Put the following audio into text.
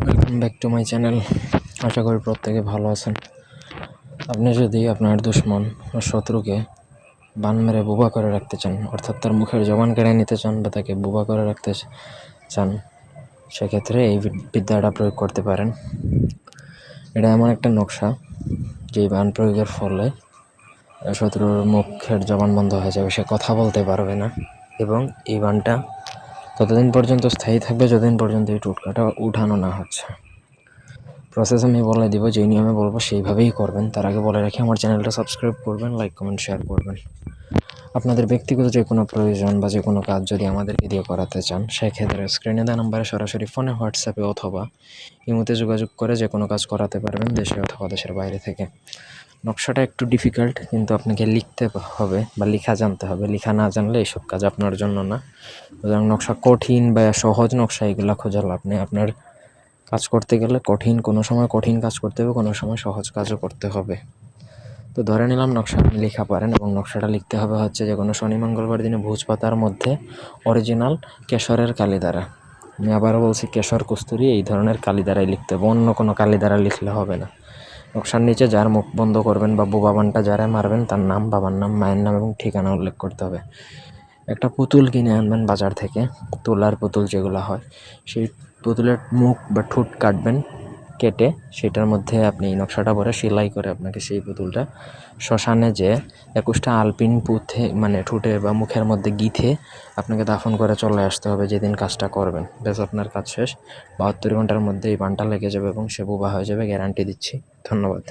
Welcome back to my channel. আশা করি প্রত্যেকে ভালো আছেন। আপনি যদি আপনার দুশ্মন ও শত্রুকে বান মেরে বোবা করে রাখতে চান, অর্থাৎ তার মুখের জবান কেড়ে নিতে চান বা তাকে বোবা করে রাখতে চান, সেক্ষেত্রে এই বিদ্যাটা প্রয়োগ করতে পারেন। এটা এমন একটা নকশা যে বান প্রয়োগের ফলে শত্রুর মুখের জবান বন্ধ হয়ে যাবে, সে কথা বলতে পারবে না, এবং এই বানটা ততদিন পর্যন্ত স্থায়ী থাকবে যতদিন পর্যন্ত এই টোটকাটা উঠানো না হচ্ছে। প্রসেস আমি বলে দিব, যেই নিয়মে বলবো সেইভাবেই করবেন। তার আগে বলে রাখি, আমার চ্যানেলটা সাবস্ক্রাইব করবেন, লাইক কমেন্ট শেয়ার করবেন। আপনাদের ব্যক্তিগত যে কোনো প্রয়োজন বা যে কোনো কাজ যদি আমাদেরকে দিয়ে করাতে চান, সেক্ষেত্রে স্ক্রিনে দেওয়া নাম্বারে সরাসরি ফোনে, হোয়াটসঅ্যাপে অথবা ইমোতে যোগাযোগ করে যে কোনো কাজ করাতে পারবেন, দেশে অথবা দেশের বাইরে থেকে। নকশাটা একটু ডিফিকাল্ট, কিন্তু আপনাকে লিখতে হবে বা লেখা জানতে হবে। লেখা না জানলে এইসব কাজ আপনার জন্য না। সুতরাং নকশা কঠিন বা সহজ নকশা এগুলো খোঁজার লাভ নেই। আপনার কাজ করতে গেলে কোনো সময় কঠিন কাজ করতে হবে, কোনো সময় সহজ কাজও করতে হবে। তো ধরে নিলাম নকশা আপনি লেখা পারেন, এবং নকশাটা লিখতে হবে হচ্ছে যে কোনো শনি মঙ্গলবার দিনে ভোজ পাতার মধ্যে অরিজিনাল কেশরের কালি দ্বারা। আমি আবারও বলছি, কেশর কস্তুরি এই ধরনের কালি দ্বারাই লিখতে হবে, অন্য কোনো কালি দ্বারা লিখলে হবে না। নকশার নিচে যার মুখ বন্ধ করবেন বা বোবা বানটা যারা মারবেন তার নাম, বাবার নাম, মায়ের নাম এবং ঠিকানা উল্লেখ করতে হবে। একটা পুতুল কিনে আনবেন বাজার থেকে, তোলার পুতুল যেগুলো হয়, সেই পুতুলের মুখ বা ঠোঁট কাটবেন, কেটে সেটার মধ্যে আপনি এই নকশাটা ভরে সেলাই করে আপনাকে সেই পুতুলটা শ্মশানে যে 21টা আলপিন পুঁথে ঠোঁটে বা মুখের মধ্যে গিথে আপনাকে দাফন করে চলে আসতে হবে যেদিন কাজটা করবেন। ব্যাস, আপনার কাজ শেষ। 72 ঘন্টার মধ্যে এই বানটা লেগে যাবে এবং সে বোবা হয়ে যাবে, গ্যারান্টি দিচ্ছি। ধন্যবাদ।